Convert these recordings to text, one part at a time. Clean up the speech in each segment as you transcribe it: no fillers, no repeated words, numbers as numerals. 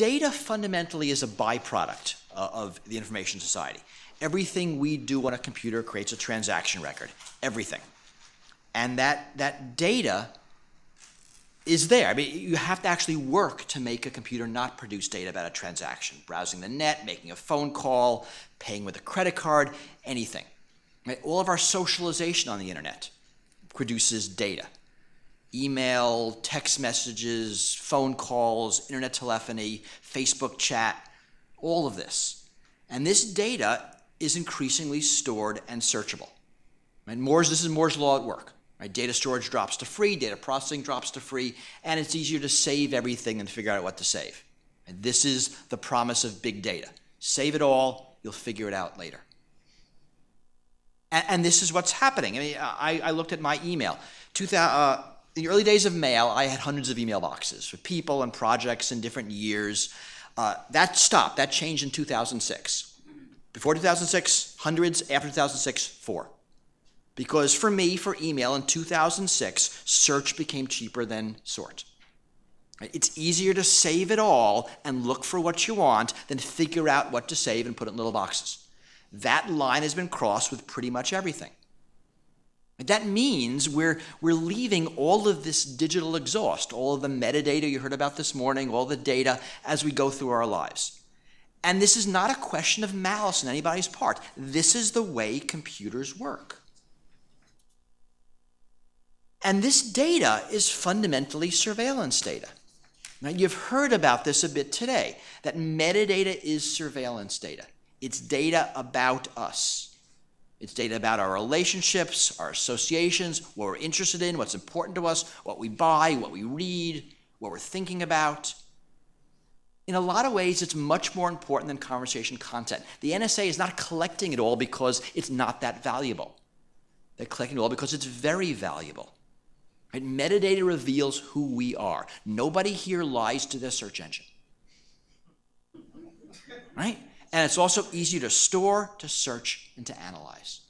data fundamentally is a byproduct of the information society. Everything we do on a computer creates a transaction record, everything. And that data is there. I mean, you have to actually work to make a computer not produce data about a transaction. Browsing the net, making a phone call, paying with a credit card, anything. Right? All of our socialization on the internet produces data. Email, text messages, phone calls, internet telephony, Facebook chat, all of this. And this data is increasingly stored and searchable. Right? This is Moore's law at work. Right? Data storage drops to free, data processing drops to free, and it's easier to save everything than figure out what to save. And this is the promise of big data. Save it all, you'll figure it out later. And this is what's happening. I mean, I looked at my email. In the early days of mail, I had hundreds of email boxes for people and projects in different years. That stopped. That changed in 2006. Before 2006, hundreds. After 2006, 4. Because for me, for email in 2006, search became cheaper than sort. It's easier to save it all and look for what you want than figure out what to save and put it in little boxes. That line has been crossed with pretty much everything. That means we're leaving all of this digital exhaust, all of the metadata you heard about this morning, all the data as we go through our lives. And this is not a question of malice on anybody's part. This is the way computers work. And this data is fundamentally surveillance data. Now, you've heard about this a bit today, that metadata is surveillance data. It's data about us. It's data about our relationships, our associations, what we're interested in, what's important to us, what we buy, what we read, what we're thinking about. In a lot of ways, it's much more important than conversation content. The NSA is not collecting it all because it's not that valuable. They're collecting it all because it's very valuable. Right? Metadata reveals who we are. Nobody here lies to their search engine. Right? And it's also easier to store, to search, and to analyze.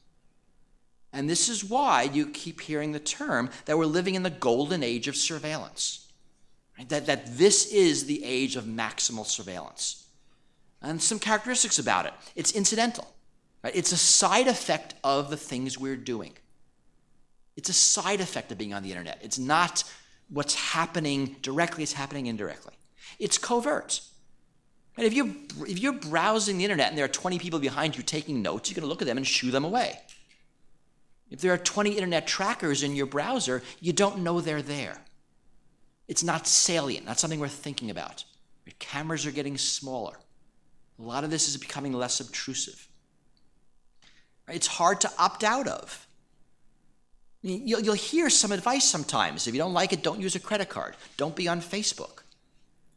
And this is why you keep hearing the term that we're living in the golden age of surveillance. Right? That this is the age of maximal surveillance. And some characteristics about it. It's incidental. Right? It's a side effect of the things we're doing. It's a side effect of being on the internet. It's not what's happening directly, it's happening indirectly. It's covert. And if you're browsing the internet and there are 20 people behind you taking notes, you're going to look at them and shoo them away. If there are 20 internet trackers in your browser, you don't know they're there. It's not salient, not something we're thinking about. Your cameras are getting smaller. A lot of this is becoming less obtrusive. It's hard to opt out of. I mean, you'll hear some advice sometimes. If you don't like it, don't use a credit card. Don't be on Facebook.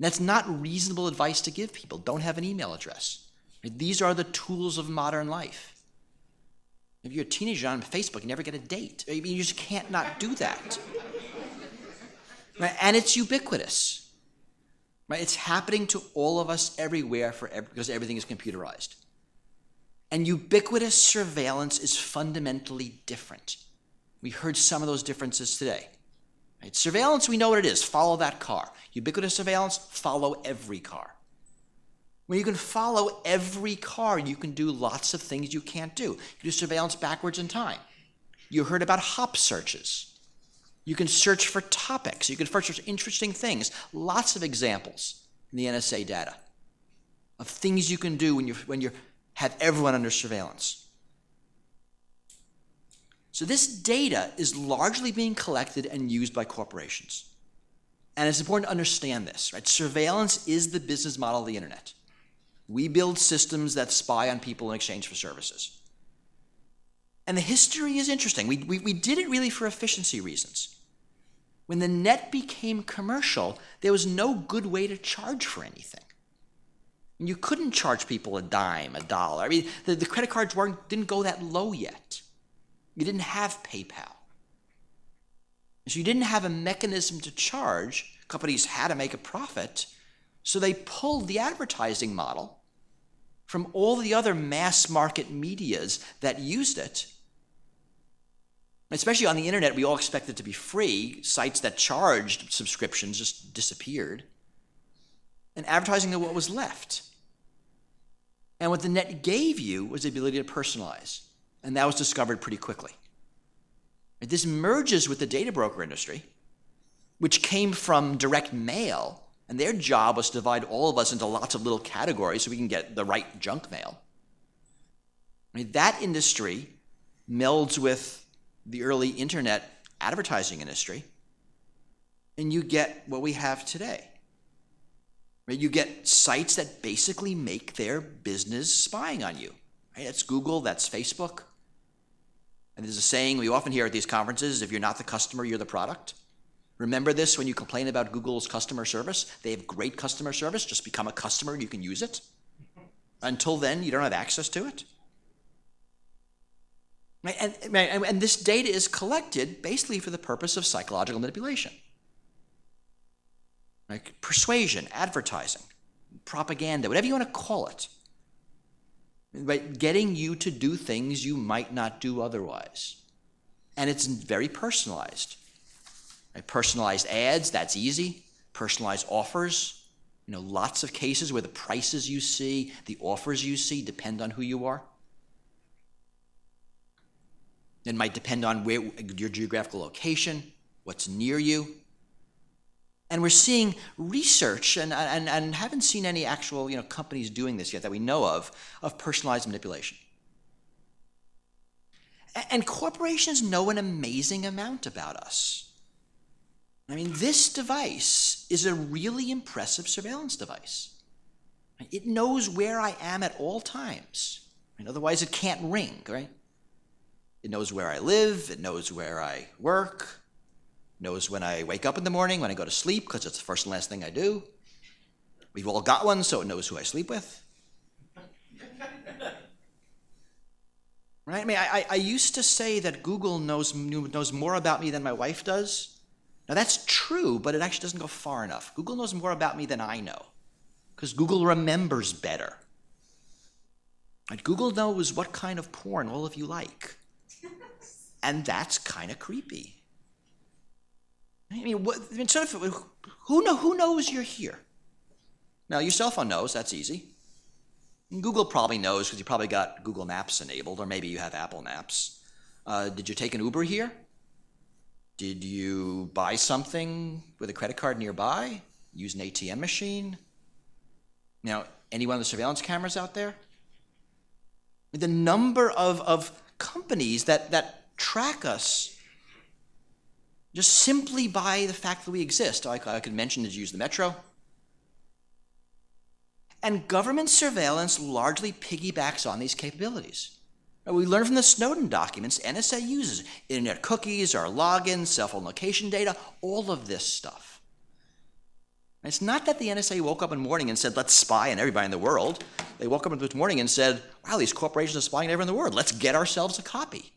That's not reasonable advice to give people. Don't have an email address. Right? These are the tools of modern life. If you're a teenager on Facebook, you never get a date. I mean, you just can't not do that. Right? And it's ubiquitous. Right? It's happening to all of us everywhere because everything is computerized. And ubiquitous surveillance is fundamentally different. We heard some of those differences today. Right? Surveillance, we know what it is. Follow that car. Ubiquitous surveillance, follow every car. When you can follow every car, you can do lots of things you can't do. You can do surveillance backwards in time. You heard about hop searches. You can search for topics. You can search for interesting things. Lots of examples in the NSA data of things you can do when you have everyone under surveillance. So this data is largely being collected and used by corporations. And it's important to understand this, right? Surveillance is the business model of the internet. We build systems that spy on people in exchange for services. And the history is interesting. We did it really for efficiency reasons. When the net became commercial, there was no good way to charge for anything. And you couldn't charge people a dime, a dollar. I mean, the credit cards didn't go that low yet. You didn't have PayPal. So you didn't have a mechanism to charge. Companies had to make a profit. So they pulled the advertising model from all the other mass market medias that used it. Especially on the internet, we all expect it to be free. Sites that charged subscriptions just disappeared. and advertising to what was left. And what the net gave you was the ability to personalize. And that was discovered pretty quickly. This merges with the data broker industry, which came from direct mail, and their job was to divide all of us into lots of little categories so we can get the right junk mail. That industry melds with the early internet advertising industry, and you get what we have today. You get sites that basically make their business spying on you. That's Google, that's Facebook. And there's a saying we often hear at these conferences, if you're not the customer, you're the product. Remember this when you complain about Google's customer service. They have great customer service. Just become a customer and you can use it. Until then, you don't have access to it. And this data is collected basically for the purpose of psychological manipulation. Like persuasion, advertising, propaganda, whatever you want to call it. Right? Getting you to do things you might not do otherwise. And it's very personalized. Right? Personalized ads, that's easy. Personalized offers, lots of cases where the prices you see, the offers you see depend on who you are. It might depend on where your geographical location, what's near you. And we're seeing research, and haven't seen any actual companies doing this yet that we know of personalized manipulation. And corporations know an amazing amount about us. I mean, this device is a really impressive surveillance device. It knows where I am at all times. Otherwise, it can't ring, right? It knows where I live. It knows where I work. Knows when I wake up in the morning, when I go to sleep, because it's the first and last thing I do. We've all got one, so it knows who I sleep with. Right? I mean, I used to say that Google knows more about me than my wife does. Now, that's true, but it actually doesn't go far enough. Google knows more about me than I know, because Google remembers better. And Google knows what kind of porn all of you like. And that's kind of creepy. Who knows you're here? Now, your cell phone knows, that's easy. And Google probably knows because you probably got Google Maps enabled, or maybe you have Apple Maps. Did you take an Uber here? Did you buy something with a credit card nearby? Use an ATM machine? Now, any one of the surveillance cameras out there? The number of companies that track us just simply by the fact that we exist. I could mention that you use the metro. And government surveillance largely piggybacks on these capabilities. We learned from the Snowden documents, NSA uses internet cookies, our logins, cell phone location data, all of this stuff. And it's not that the NSA woke up in the morning and said, let's spy on everybody in the world. They woke up this morning and said, wow, these corporations are spying on everyone in the world. Let's get ourselves a copy.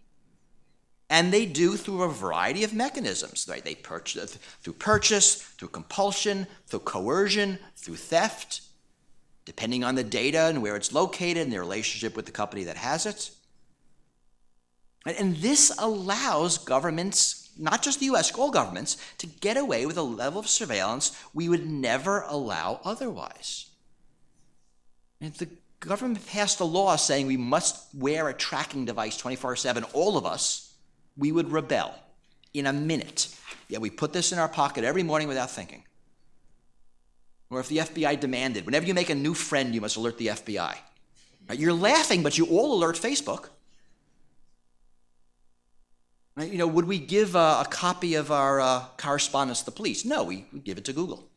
And they do through a variety of mechanisms. Right? They purchase through compulsion, through coercion, through theft, depending on the data and where it's located and their relationship with the company that has it. And this allows governments, not just the US, all governments, to get away with a level of surveillance we would never allow otherwise. And if the government passed a law saying we must wear a tracking device 24/7, all of us, we would rebel in a minute. Yet we put this in our pocket every morning without thinking. Or if the FBI demanded, whenever you make a new friend, you must alert the FBI. Right? You're laughing, but you all alert Facebook. Right? Would we give a copy of our correspondence to the police? No, we give it to Google.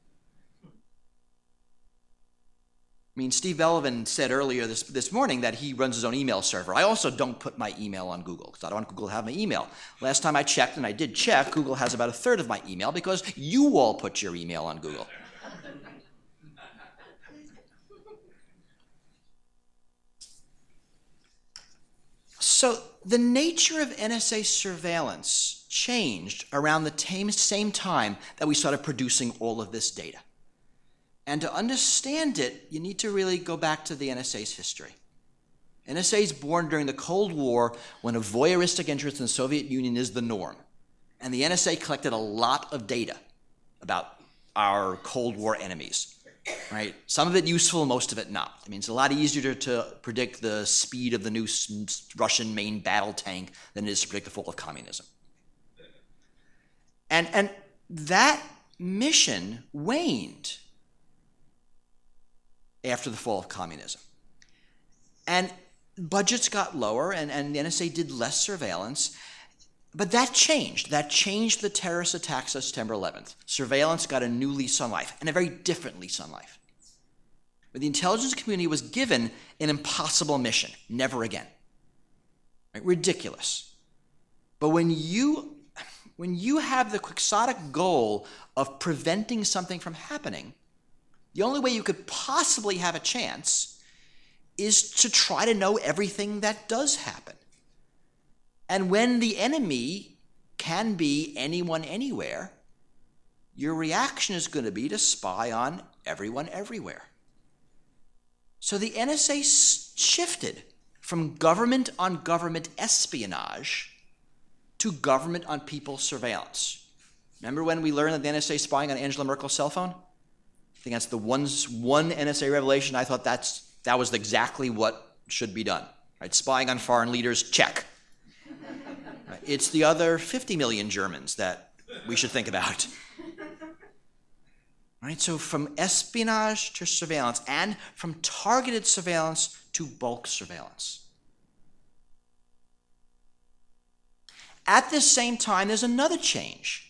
I mean, Steve Belvin said earlier this morning that he runs his own email server. I also don't put my email on Google because I don't want Google to have my email. Last time I checked, and I did check, Google has about a third of my email because you all put your email on Google. So the nature of NSA surveillance changed around the same time that we started producing all of this data. And to understand it, you need to really go back to the NSA's history. NSA is born during the Cold War when a voyeuristic interest in the Soviet Union is the norm. And the NSA collected a lot of data about our Cold War enemies. right? Some of it useful, most of it not. I mean, it's a lot easier to predict the speed of the new Russian main battle tank than it is to predict the fall of communism. And that mission waned after the fall of communism. And budgets got lower, and the NSA did less surveillance. But that changed. That changed the terrorist attacks of September 11th. Surveillance got a new lease on life, and a very different lease on life. But the intelligence community was given an impossible mission. Never again. Right? Ridiculous. But when you have the quixotic goal of preventing something from happening, the only way you could possibly have a chance is to try to know everything that does happen. And when the enemy can be anyone, anywhere, your reaction is going to be to spy on everyone, everywhere. So the NSA shifted from government on government espionage to government on people surveillance. Remember when we learned that the NSA is spying on Angela Merkel's cell phone? I think that's the one NSA revelation. I thought that was exactly what should be done. Right? Spying on foreign leaders, check. Right? It's the other 50 million Germans that we should think about. Right? So from espionage to surveillance, and from targeted surveillance to bulk surveillance. At the same time, there's another change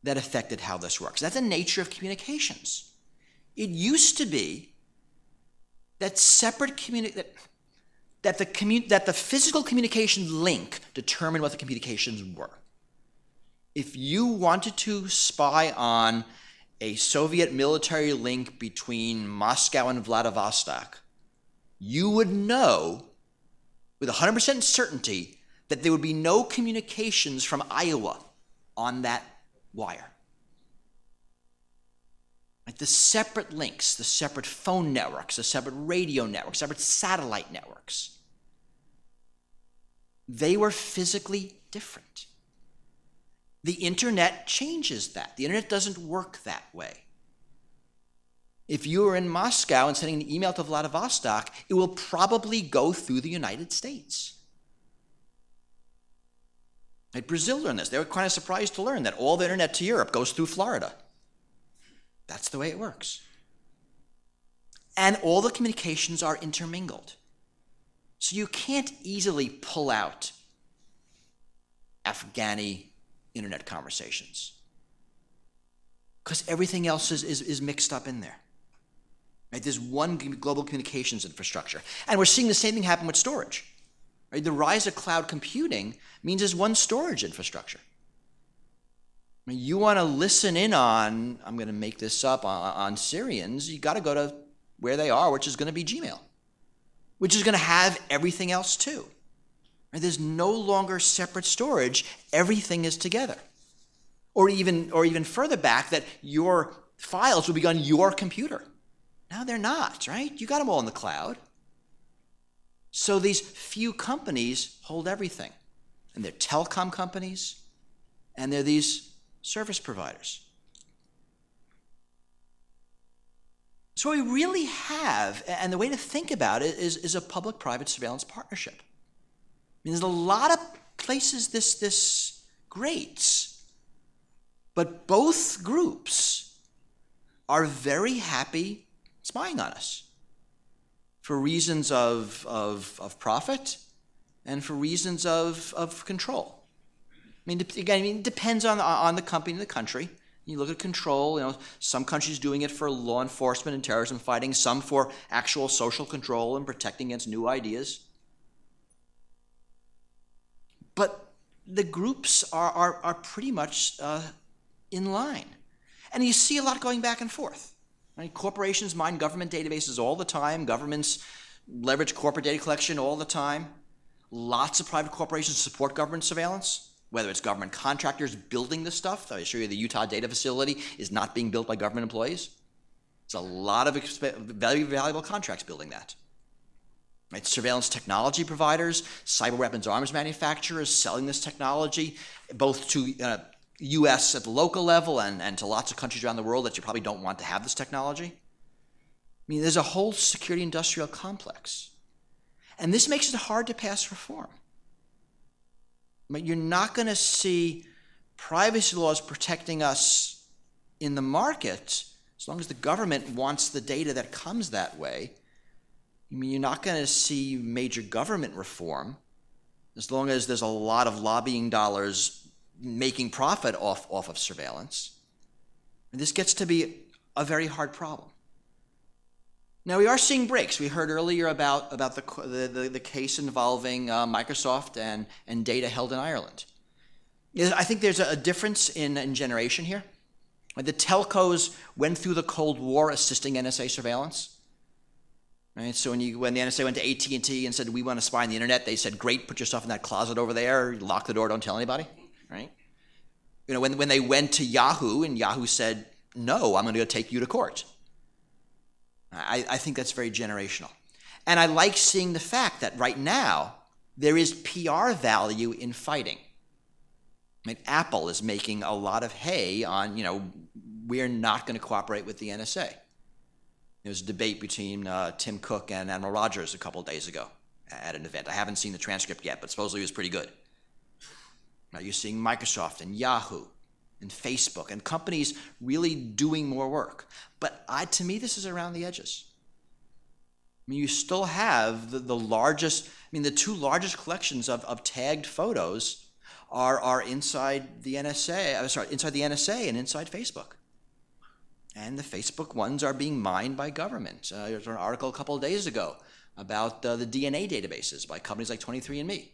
that affected how this works. That's the nature of communications. It used to be that that the physical communication link determined what the communications were. If you wanted to spy on a Soviet military link between Moscow and Vladivostok, you would know with 100% certainty that there would be no communications from Iowa on that wire. Like the separate links, the separate phone networks, the separate radio networks, separate satellite networks, they were physically different. The internet changes that. The internet doesn't work that way. If you are in Moscow and sending an email to Vladivostok, it will probably go through the United States. Right? Brazil learned this. They were kind of surprised to learn that all the internet to Europe goes through Florida. That's the way it works. And all the communications are intermingled. So you can't easily pull out Afghani internet conversations because everything else is mixed up in there. Right? There's one global communications infrastructure. And we're seeing the same thing happen with storage. Right? The rise of cloud computing means there's one storage infrastructure. I mean, you want to listen in on, I'm going to make this up, on Syrians, you got to go to where they are, which is going to be Gmail, which is going to have everything else too. Right? There's no longer separate storage. Everything is together. Or even further back, that your files will be on your computer. Now they're not, right? You got them all in the cloud. So these few companies hold everything. And they're telecom companies, and they're these service providers. So what we really have, and the way to think about it is a public-private surveillance partnership. I mean, there's a lot of places this grates, but both groups are very happy spying on us for reasons of profit and for reasons of control. I mean, again, it depends on the company and the country. You look at control, some countries doing it for law enforcement and terrorism fighting, some for actual social control and protecting against new ideas. But the groups are pretty much in line. And you see a lot going back and forth. Right? Corporations mine government databases all the time. Governments leverage corporate data collection all the time. Lots of private corporations support government surveillance, whether it's government contractors building this stuff. I assure you the Utah data facility is not being built by government employees. There's a lot of very valuable contracts building that. Right? Surveillance technology providers, cyber weapons arms manufacturers selling this technology both to U.S. at the local level and to lots of countries around the world that you probably don't want to have this technology. I mean, there's a whole security industrial complex. And this makes it hard to pass reform. I mean, you're not going to see privacy laws protecting us in the market as long as the government wants the data that comes that way. I mean, you're not going to see major government reform as long as there's a lot of lobbying dollars making profit off of surveillance. And this gets to be a very hard problem. Now, we are seeing breaks. We heard earlier about the case involving Microsoft and data held in Ireland. I think there's a difference in generation here. The telcos went through the Cold War assisting NSA surveillance. Right? So when the NSA went to AT&T and said, we want to spy on the internet, they said, great, put yourself in that closet over there, lock the door, don't tell anybody. Right? You know, when they went to Yahoo and Yahoo said, no, I'm going to go take you to court. I think that's very generational. And I like seeing the fact that right now there is PR value in fighting. I mean, Apple is making a lot of hay on, we're not going to cooperate with the NSA. There was a debate between Tim Cook and Admiral Rogers a couple of days ago at an event. I haven't seen the transcript yet, but supposedly it was pretty good. Now you're seeing Microsoft and Yahoo and Facebook and companies really doing more work. But to me, this is around the edges. I mean, you still have the largest, the two largest collections of tagged photos are inside the NSA and inside Facebook. And the Facebook ones are being mined by government. There was an article a couple of days ago about the DNA databases by companies like 23andMe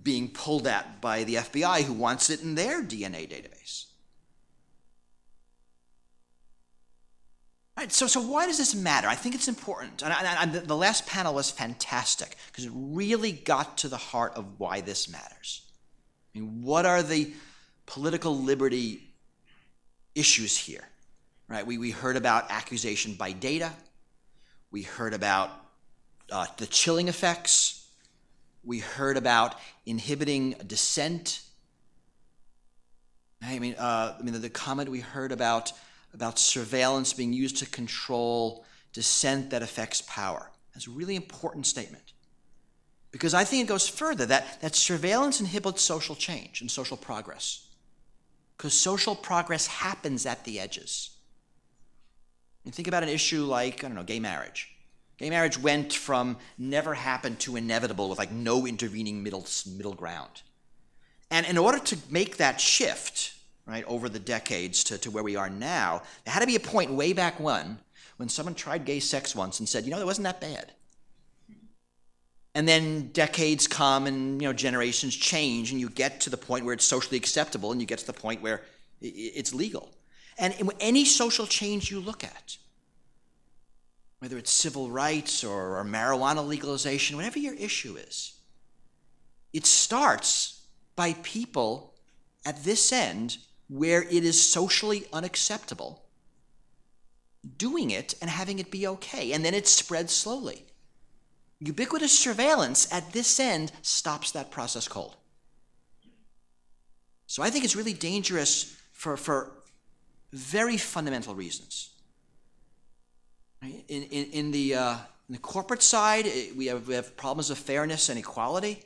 being pulled at by the FBI, who wants it in their DNA database. All right, so why does this matter? I think it's important. And the last panel was fantastic because it really got to the heart of why this matters. I mean, what are the political liberty issues here? Right? We heard about accusation by data. We heard about the chilling effects. We heard about inhibiting dissent. The comment we heard about surveillance being used to control dissent that affects power. That's a really important statement. Because I think it goes further, that surveillance inhibits social change and social progress. Because social progress happens at the edges. You think about an issue like, gay marriage. Gay marriage went from never happened to inevitable with no intervening middle ground. And in order to make that shift, right, over the decades to where we are now, there had to be a point way back when someone tried gay sex once and said, it wasn't that bad. And then decades come and generations change and you get to the point where it's socially acceptable and you get to the point where it's legal. And any social change you look at, whether it's civil rights or marijuana legalization, whatever your issue is, it starts by people at this end where it is socially unacceptable doing it and having it be okay. And then it spreads slowly. Ubiquitous surveillance at this end stops that process cold. So I think it's really dangerous for very fundamental reasons. In the corporate side, we have problems of fairness and equality.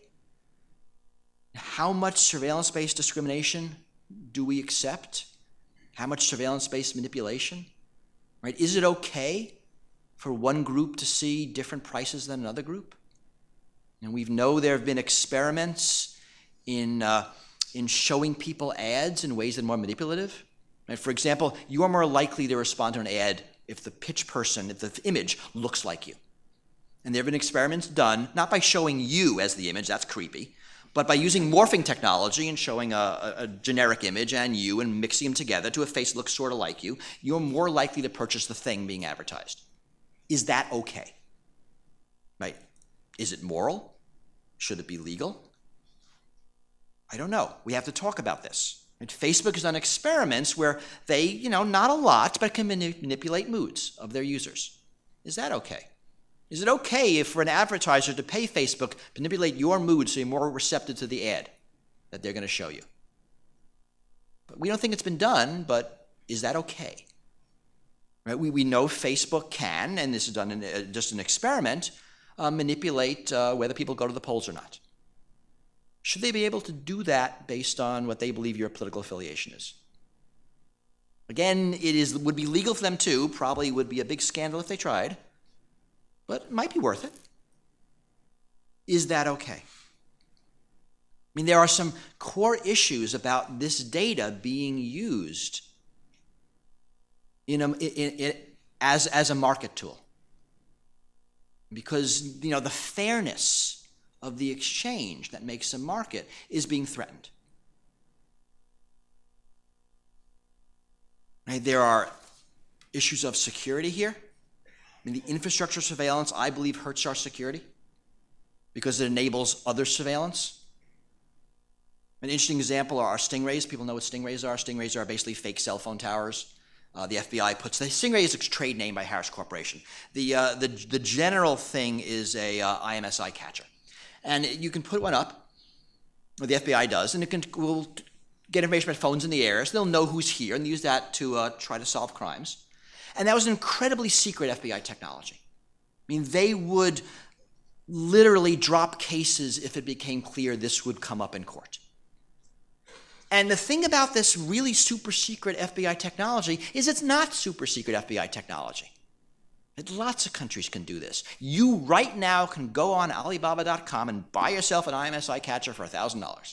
How much surveillance-based discrimination do we accept? How much surveillance-based manipulation? Right? Is it okay for one group to see different prices than another group? And we know there have been experiments in showing people ads in ways that are more manipulative. Right? For example, you are more likely to respond to an ad if the image looks like you. And there have been experiments done, not by showing you as the image, that's creepy, but by using morphing technology and showing a generic image and you and mixing them together to a face that looks sort of like you, you're more likely to purchase the thing being advertised. Is that okay? Right? Is it moral? Should it be legal? I don't know. We have to talk about this. Right? Facebook has done experiments where they, not a lot, but can manipulate moods of their users. Is that okay? Is it okay for an advertiser to pay Facebook to manipulate your mood so you're more receptive to the ad that they're going to show you? But we don't think it's been done, but is that okay? Right? We know Facebook can, and this is done in just an experiment, manipulate whether people go to the polls or not. Should they be able to do that based on what they believe your political affiliation is? Again, would be legal for them too, probably would be a big scandal if they tried, but it might be worth it. Is that okay? I mean, there are some core issues about this data being used as a market tool. Because, the fairness of the exchange that makes a market is being threatened. Right? There are issues of security here. I mean, the infrastructure surveillance, I believe, hurts our security because it enables other surveillance. An interesting example are our stingrays. People know what stingrays are. Stingrays are basically fake cell phone towers. The FBI puts the stingray is a trade name by Harris Corporation. The general thing is a IMSI catcher, and you can put one up, or the FBI does, and will get information about phones in the air, so they'll know who's here, and use that to try to solve crimes. And that was an incredibly secret FBI technology. I mean, they would literally drop cases if it became clear this would come up in court. And the thing about this really super secret FBI technology is it's not super secret FBI technology. Lots of countries can do this. You right now can go on Alibaba.com and buy yourself an IMSI catcher for $1,000. A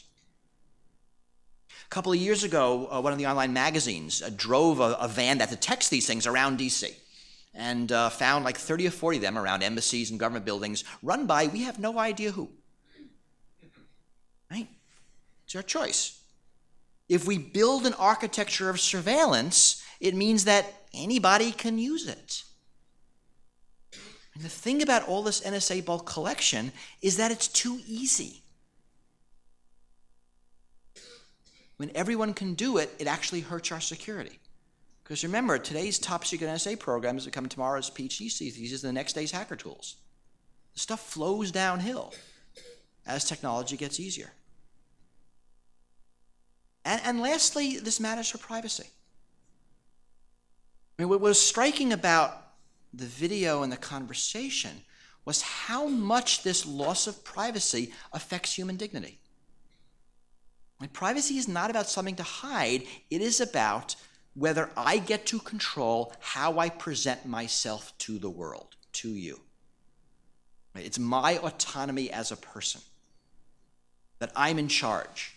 couple of years ago, one of the online magazines drove a van that detects these things around D.C. and found like 30 or 40 of them around embassies and government buildings run by we have no idea who. Right? It's our choice. If we build an architecture of surveillance, it means that anybody can use it. And the thing about all this NSA bulk collection is that it's too easy. When everyone can do it, it actually hurts our security. Because remember, today's top secret NSA programs become tomorrow's PhD theses and the next day's hacker tools. The stuff flows downhill as technology gets easier. And lastly, this matters for privacy. I mean, what was striking about the video and the conversation was how much this loss of privacy affects human dignity. I mean, privacy is not about something to hide. It is about whether I get to control how I present myself to the world, to you. It's my autonomy as a person, that I'm in charge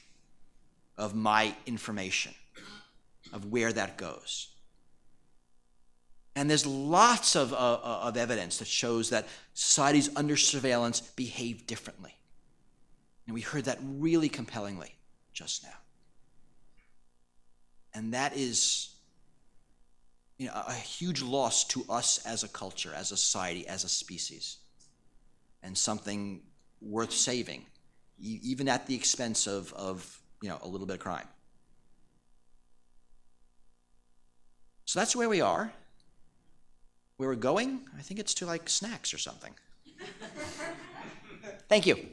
of my information, of where that goes. And there's lots of evidence that shows that societies under surveillance behave differently. And we heard that really compellingly just now. And that is a huge loss to us as a culture, as a society, as a species, and something worth saving, even at the expense of a little bit of crime. So that's where we are. Where we're going, I think it's to like snacks or something. Thank you.